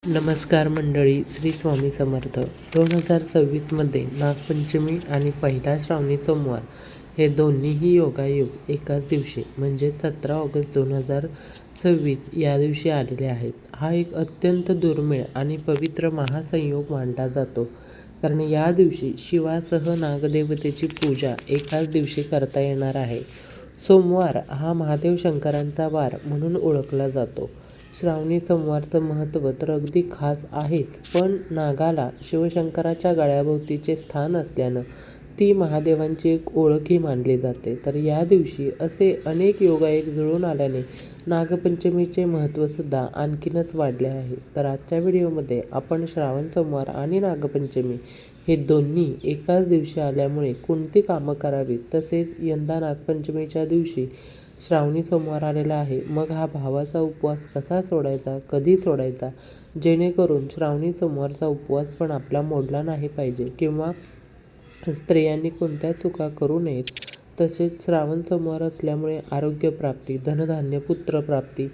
नमस्कार मंडळी, श्री स्वामी समर्थ. 2026मध्ये नागपंचमी आणि पहिला श्रावणी सोमवार हे दोन्हीही योगायोग एकाच दिवशी म्हणजे 17 ऑगस्ट 2026 या दिवशी आलेले आहेत. हा एक अत्यंत दुर्मिळ आणि पवित्र महासंयोग मानला जातो, कारण या दिवशी शिवासह नागदेवतेची पूजा एकाच दिवशी करता येणार आहे. सोमवार हा महादेव शंकरांचा वार म्हणून ओळखला जातो. श्रावणी सोमवारचं महत्त्व तर अगदी खास आहेच, पण नागाला शिवशंकराच्या गळ्याभोवतीचे स्थान असल्यानं ती महादेवांची एक ओळखही मानली जाते. तर या दिवशी असे अनेक योगायोग जुळून आल्याने नागपंचमीचे महत्त्वसुद्धा आणखीनच वाढले आहे. तर आजच्या व्हिडिओमध्ये आपण श्रावण सोमवार आणि नागपंचमी हे दोन्ही एकाच दिवशी आल्यामुळे कोणती कामं करावीत, तसेच यंदा नागपंचमीच्या दिवशी श्रावणी सोमवार आलेला आहे, मग हा भावाचा उपवास कसा सोडायचा, कधी सोडायचा, जेणेकरून श्रावणी सोमवारचा उपवास पण आपला मोडला नाही पाहिजे किंवा स्त्रियांनी कोणत्या चुका करू नयेत. तसेच श्रावण सोमवार असल्यामुळे आरोग्यप्राप्ती, धनधान्य, पुत्रप्राप्ती,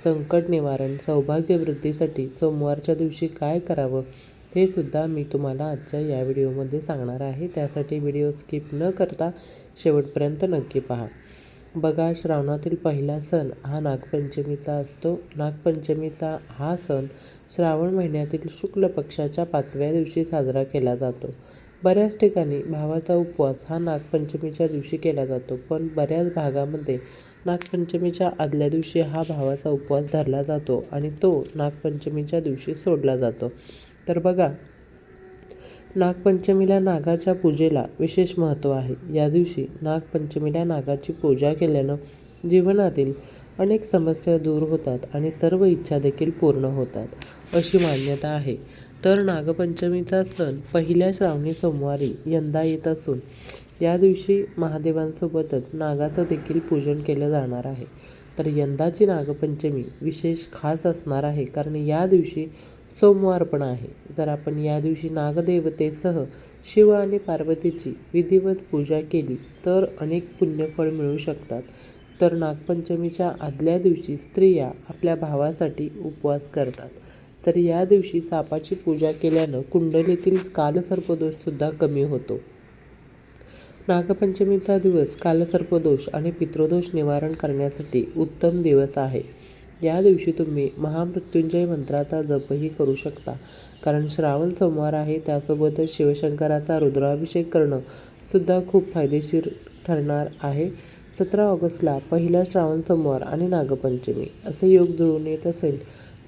संकट निवारण, सौभाग्यवृद्धीसाठी सोमवारच्या दिवशी काय करावं हे सुद्धा मी तुम्हाला आजच्या या व्हिडिओमध्ये सांगणार आहे. त्यासाठी व्हिडिओ स्किप न करता शेवटपर्यंत नक्की पहा. बघा, श्रावणातील पहिला सण हा नागपंचमीचा असतो. नागपंचमीचा हा सण श्रावण महिन्यातील शुक्ल पक्षाच्या 5व्या दिवशी साजरा केला जातो. बऱ्याच ठिकाणी भावाचा उपवास हा नागपंचमीच्या दिवशी केला जातो, पण बऱ्याच भागामध्ये नागपंचमीच्या आदल्या दिवशी हा भावाचा उपवास धरला जातो आणि तो नागपंचमीच्या दिवशी सोडला जातो. तर बघा, नागपंचमीला नागाच्या पूजेला विशेष महत्त्व आहे. या दिवशी नागपंचमीला नागाची पूजा केल्यानं जीवनातील अनेक समस्या दूर होतात आणि सर्व इच्छा देखील पूर्ण होतात, अशी मान्यता आहे. तर नागपंचमीचा सण पहिल्या श्रावणी सोमवारी यंदा येत असून या दिवशी महादेवांसोबतच नागाचं देखील पूजन केलं जाणार आहे. तर यंदाची नागपंचमी विशेष खास असणार आहे, कारण या दिवशी सोमवार पण आहे. जर आपण या दिवशी नागदेवतेसह शिव आणि पार्वतीची विधिवत पूजा केली तर अनेक पुण्यफळ मिळू शकतात. तर नागपंचमीच्या आदल्या दिवशी स्त्रिया आपल्या भावासाठी उपवास करतात. तर या दिवशी सापाची पूजा केल्यानं कुंडलीतील कालसर्पदोषसुद्धा कमी होतो. नागपंचमीचा दिवस कालसर्पदोष आणि पितृदोष निवारण करण्यासाठी उत्तम दिवस आहे. या दिवशी तुम्ही महामृत्युंजय मंत्राचा जपही करू शकता, कारण श्रावण सोमवार आहे. त्यासोबतच शिवशंकराचा रुद्राभिषेक करणं सुद्धा खूप फायदेशीर ठरणार आहे. 17 ऑगस्टला पहिला श्रावण सोमवार आणि नागपंचमी असे योग जुळून येत असेल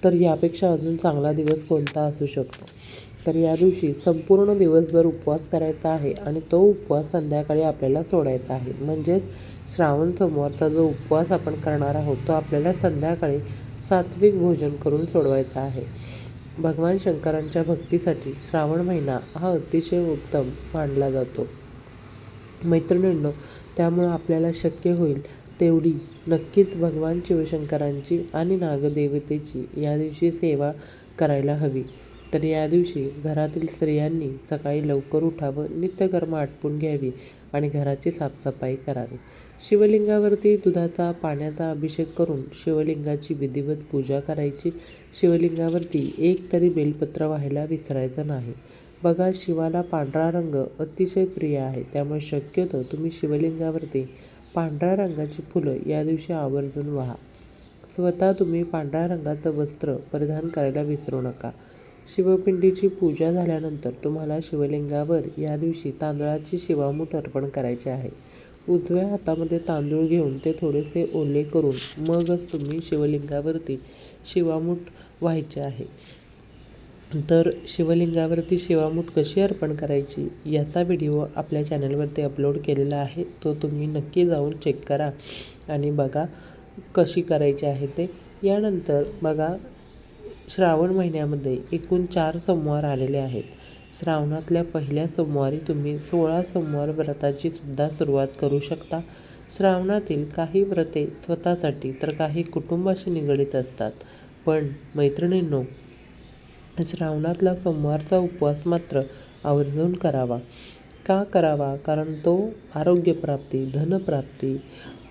तर यापेक्षा अजून चांगला दिवस कोणता असू शकतो. तर या दिवशी संपूर्ण दिवसभर उपवास करायचा आहे आणि तो उपवास संध्याकाळी आपल्याला सोडायचा आहे. म्हणजेच श्रावण सोमवारचा जो उपवास आपण करणार आहोत तो आपल्याला संध्याकाळी सात्विक भोजन करून सोडवायचा आहे. भगवान शंकरांच्या भक्तीसाठी श्रावण महिना हा अतिशय उत्तम मानला जातो मैत्रिणींनो. त्यामुळं आपल्याला शक्य होईल तेवढी नक्कीच भगवान शिवशंकरांची आणि नागदेवतेची या दिवशी सेवा करायला हवी. तर या दिवशी घरातील स्त्रियांनी सकाळी लवकर उठावं, नित्यकर्म आटपून घ्यावी आणि घराची साफसफाई करावी. शिवलिंगावरती दुधाचा पाण्याचा अभिषेक करून शिवलिंगाची विधिवत पूजा करायची. शिवलिंगावरती एक तरी बेलपत्र व्हायला विसरायचं नाही. बघा, शिवाला पांढरा रंग अतिशय प्रिय आहे, त्यामुळे शक्यतो तुम्ही शिवलिंगावरती पांढऱ्या रंगाची फुलं या दिवशी आवर्जून वाहा. स्वतः तुम्ही पांढऱ्या रंगाचं वस्त्र परिधान करायला विसरू नका. शिवपिंडीची पूजा झाल्यानंतर तुम्हाला शिवलिंगावर या दिवशी तांदळाची शिवामूठ अर्पण करायची आहे. उजव्या हातामध्ये तांदूळ घेऊन ते थोडेसे ओले करून मगच तुम्ही शिवलिंगावरती शिवामूठ व्हायचे आहे. तर शिवलिंगावरती शिवामूठ कशी अर्पण करायची याचा व्हिडिओ आपल्या चॅनलवरती अपलोड केलेला आहे, तो तुम्ही नक्की जाऊन चेक करा आणि बघा कशी करायची आहे ते. यानंतर बघा, श्रावण महिन्यामध्ये एकूण 4 सोमवार आलेले आहेत. श्रावणातल्या पहिल्या सोमवारी तुम्ही 16 सोमवार व्रताची सुद्धा सुरुवात करू शकता. श्रावणातील काही व्रते स्वतःसाठी तर काही कुटुंबाशी निगडीत असतात. पण मैत्रिणींनो, श्रावणातला सोमवारचा उपवास मात्र आवर्जून करावा. का करावा? कारण तो आरोग्यप्राप्ती, धनप्राप्ती,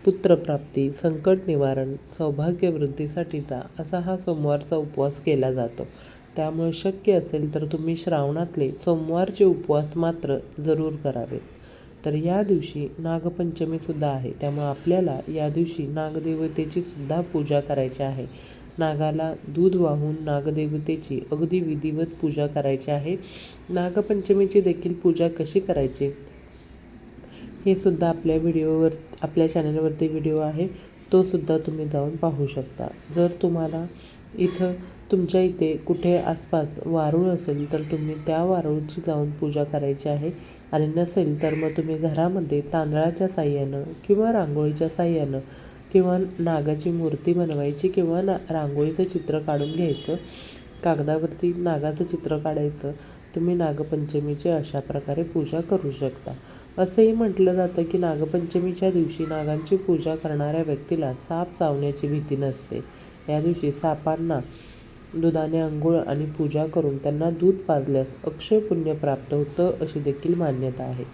पुत्रप्राप्ती, संकट निवारण, सौभाग्यवृद्धीसाठीचा असा हा सोमवारचा उपवास केला जातो. त्यामुळे शक्य असेल तर तुम्ही श्रावणातले सोमवारचे उपवास मात्र जरूर करावेत. तर या दिवशी नागपंचमीसुद्धा आहे, त्यामुळे आपल्याला या दिवशी नागदेवतेची सुद्धा पूजा करायची आहे. नागाला दूध वाहून नागदेवतेची अगदी विधिवत पूजा करायची आहे. नागपंचमीची देखील पूजा कशी करायची हे सुद्धा आपल्या चॅनलवरती व्हिडिओ आहे, तो सुद्धा तुम्ही जाऊन पाहू शकता. जर तुम्हाला तुमच्या इथे कुठे आसपास वारूळ असेल तर तुम्ही त्या वारूळची जाऊन पूजा करायची आहे. आणि नसेल तर मग तुम्ही घरामध्ये तांदळाच्या साह्यानं किंवा रांगोळीच्या साह्यानं किंवा नागाची मूर्ती बनवायची किंवा रांगोळीचं चित्र काढून घ्यायचं. कागदावरती नागाचं चित्र काढायचं. तुम्ही नागपंचमीची अशा प्रकारे पूजा करू शकता. असंही म्हटलं जातं की नागपंचमीच्या दिवशी नागांची पूजा करणाऱ्या व्यक्तीला साप चावण्याची भीती नसते. या दिवशी सापांना दुधाने अंघोळ आणि पूजा करून त्यांना दूध पाजल्यास अक्षय पुण्य प्राप्त होतं, अशी देखील मान्यता आहे.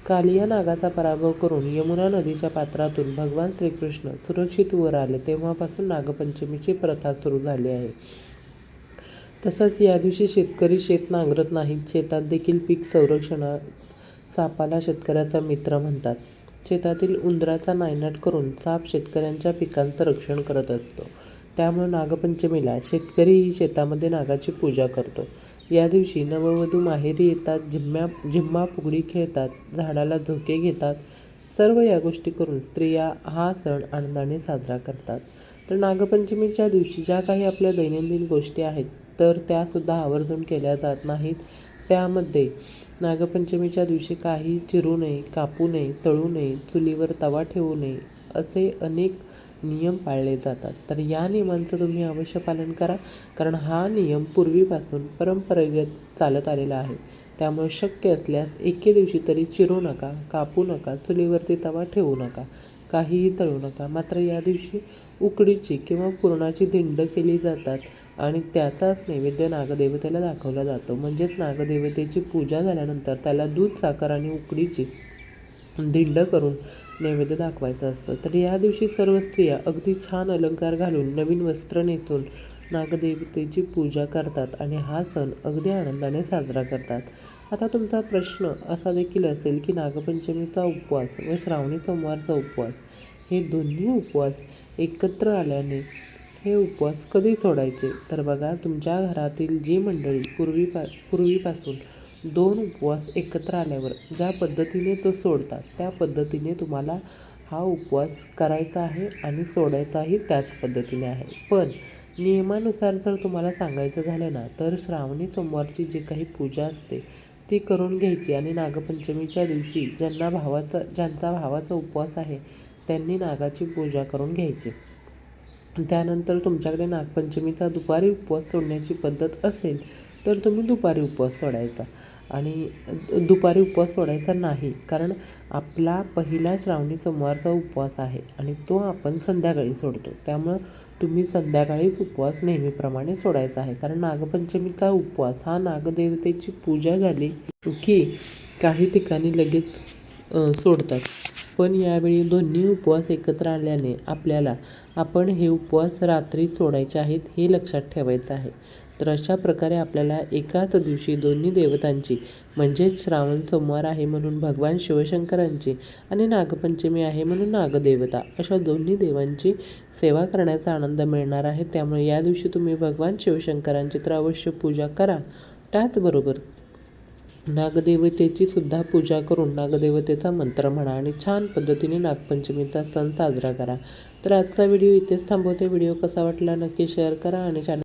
कालिया नागाचा पराभव करून यमुना नदीच्या पात्रातून भगवान श्रीकृष्ण सुरक्षित वर आले तेव्हापासून नागपंचमीची प्रथा सुरू झाली आहे. तसंच या दिवशी शेतकरी शेत नांगरत नाहीत. शेतात देखील पीक संरक्षणात सापाला शेतकऱ्याचा मित्र म्हणतात. शेतातील उंदराचा नायनाट करून साप शेतकऱ्यांच्या पिकांचं रक्षण करत असतो. त्यामुळे नागपंचमीला शेतकरीही शेतामध्ये नागाची पूजा करतो. या दिवशी नववधू माहेरी येतात, झिम्मा फुगडी खेळतात, झाडाला झोके घेतात. सर्व या गोष्टी करून स्त्रिया हा सण आनंदाने साजरा करतात. तर नागपंचमीच्या दिवशी ज्या काही आपल्या दैनंदिन गोष्टी आहेत तर त्यासुद्धा आवर्जून केल्या जात नाहीत. त्यामध्ये नागपंचमीच्या दिवशी काही चिरू नये, कापू नये, तळू नये, चुलीवर तवा ठेवू नये, असे अनेक नियम पाळले जातात. तर या नियमांचं तुम्ही अवश्य पालन करा, कारण हा नियम पूर्वीपासून परंपरेगत चालत आलेला आहे. त्यामुळे शक्य असल्यास एके दिवशी तरी चिरू नका, कापू नका, चुलीवरती तवा ठेवू नका, काहीही तळू नका. मात्र या दिवशी उकडीची किंवा पुरणाची दिंड केली जातात आणि त्याचाच नैवेद्य नागदेवतेला दाखवला जातो. म्हणजेच नागदेवतेची पूजा झाल्यानंतर त्याला दूध, साखर आणि उकडीची दिंड करून नैवेद्य दाखवायचं असतं. तर या दिवशी सर्व स्त्रिया अगदी छान अलंकार घालून नवीन वस्त्र नेसून नागदेवतेची पूजा करतात आणि हा सण अगदी आनंदाने साजरा करतात. आता तुमचा प्रश्न असा देखील असेल की नागपंचमीचा उपवास व श्रावणी सोमवारचा उपवास हे दोन्ही उपवास एकत्र आल्याने हे उपवास कधी सोडायचे? तर बघा, तुमच्या घरातील जी मंडळी पूर्वीपासून 2 उपवास एकत्र आल्यावर ज्या पद्धतीने तो सोडतात त्या पद्धतीने तुम्हाला हा उपवास करायचा आहे आणि सोडायचाही त्याच पद्धतीने आहे. पण नियमानुसार जर तुम्हाला सांगायचं झालं ना, तर श्रावणी सोमवारची जी काही पूजा असते ती करून घ्यायची आणि नागपंचमीच्या दिवशी ज्यांचा भावाचा उपवास आहे त्यांनी नागाची पूजा करून घ्यायची. त्यानंतर तुमच्याकडे नागपंचमीचा दुपारी उपवास सोडण्याची पद्धत असेल तर तुम्ही दुपारी उपवास सोडायचा. आणि दुपारी उपवास सोडायचा नाही, कारण आपला पहिला श्रावणी सोमवारचा उपवास आहे आणि तो आपण संध्याकाळी सोडतो. त्यामुळं तुम्ही संध्याकाळीच उपवास नेहमीप्रमाणे सोडायचा आहे. कारण नागपंचमीचा उपवास हा नागदेवतेची पूजा झाली की काही ठिकाणी लगेच सोडतात. पण यावेळी दोन्ही उपवास एकत्र आल्याने आपण हे उपवास रात्री सोडायचे आहेत हे लक्षात ठेवायचं आहे. तर अशा प्रकारे आपल्याला एकाच दिवशी दोन्ही देवतांची, म्हणजेच श्रावण सोमवार आहे म्हणून भगवान शिवशंकरांची आणि नागपंचमी आहे म्हणून नागदेवता, अशा दोन्ही देवांची सेवा करण्याचा आनंद मिळणार आहे. त्यामुळे या दिवशी तुम्ही भगवान शिवशंकरांची तर अवश्य पूजा करा. त्याचबरोबर नागदेवतेची सुद्धा पूजा करून नागदेवतेचा मंत्र म्हणा आणि छान पद्धतीने नागपंचमीचा सण साजरा करा. तर आजचा व्हिडिओ इथेच थांबवते. व्हिडिओ कसा वाटला नक्की शेअर करा आणि चॅनल